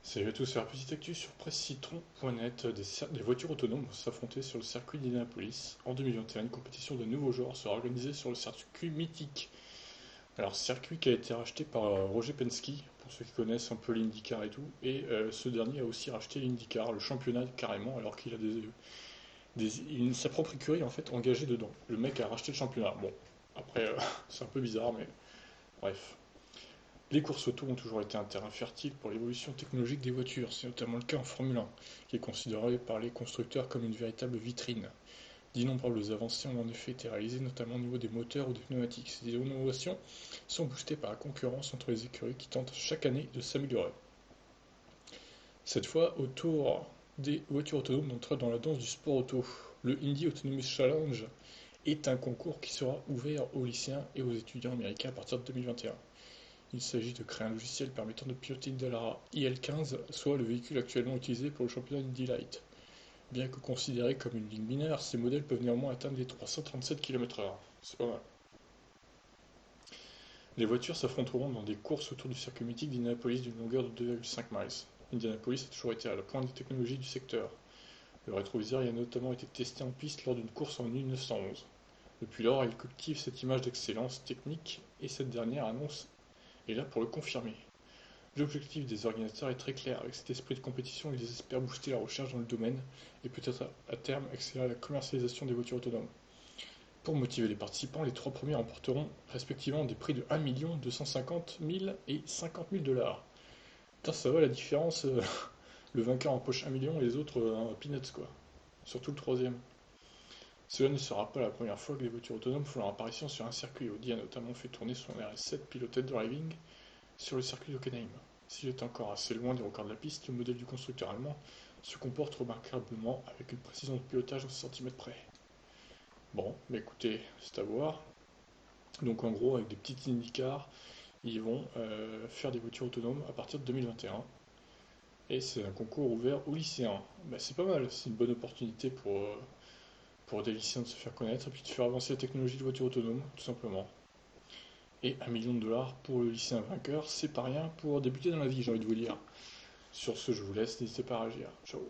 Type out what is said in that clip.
Salut à tous, c'est la petite actu sur pressecitron.net. Des voitures autonomes vont s'affronter sur le circuit d'Indianapolis. En 2021, une compétition de nouveau genre sera organisée sur le circuit mythique. Alors, circuit qui a été racheté par Roger Penske, pour ceux qui connaissent un peu l'IndyCar et tout. Et ce dernier a aussi racheté l'IndyCar, le championnat carrément, alors qu'il a sa propre écurie en fait engagée dedans. Le mec a racheté le championnat. Bon, après, c'est un peu bizarre, mais bref. Les courses auto ont toujours été un terrain fertile pour l'évolution technologique des voitures, c'est notamment le cas en Formule 1, qui est considéré par les constructeurs comme une véritable vitrine. D'innombrables avancées ont en effet été réalisées, notamment au niveau des moteurs ou des pneumatiques. Ces innovations sont boostées par la concurrence entre les écuries qui tentent chaque année de s'améliorer. Cette fois, autour des voitures autonomes d'entrer dans la danse du sport auto. Le Indy Autonomous Challenge est un concours qui sera ouvert aux lycéens et aux étudiants américains à partir de 2021. Il s'agit de créer un logiciel permettant de piloter une Dallara IL15, soit le véhicule actuellement utilisé pour le championnat Indy Light. Bien que considérés comme une ligne mineure, ces modèles peuvent néanmoins atteindre les 337 km/h. C'est pas mal. Les voitures s'affronteront dans des courses autour du circuit mythique d'Indianapolis d'une longueur de 2,5 miles. Indianapolis a toujours été à la pointe des technologies du secteur. Le rétroviseur y a notamment été testé en piste lors d'une course en 1911. Depuis lors, il cultive cette image d'excellence technique et cette dernière annonce est là pour le confirmer. L'objectif des organisateurs est très clair. Avec cet esprit de compétition, ils espèrent booster la recherche dans le domaine et peut-être à terme accélérer la commercialisation des voitures autonomes. Pour motiver les participants, les trois premiers remporteront respectivement des prix de 1 250 000 et 50 000 $. Putain, ça va la différence. Le vainqueur empoche 1 million et les autres peanuts quoi. Surtout le troisième. Cela ne sera pas la première fois que les voitures autonomes font leur apparition sur un circuit. Audi a notamment fait tourner son RS7 Piloted Driving sur le circuit d'Hockenheim. S'il est encore assez loin des records de la piste, le modèle du constructeur allemand se comporte remarquablement avec une précision de pilotage en centimètres près. Bon, bah écoutez, c'est à voir. Donc en gros, avec des petites IndyCars, ils vont faire des voitures autonomes à partir de 2021. Et c'est un concours ouvert aux lycéens. Bah, c'est pas mal, c'est une bonne opportunité pour des lycéens de se faire connaître et puis de faire avancer la technologie de voiture autonome, tout simplement. Et 1 million de dollars pour le lycéen vainqueur, c'est pas rien pour débuter dans la vie, j'ai envie de vous dire. Sur ce, je vous laisse, n'hésitez pas à réagir. Ciao.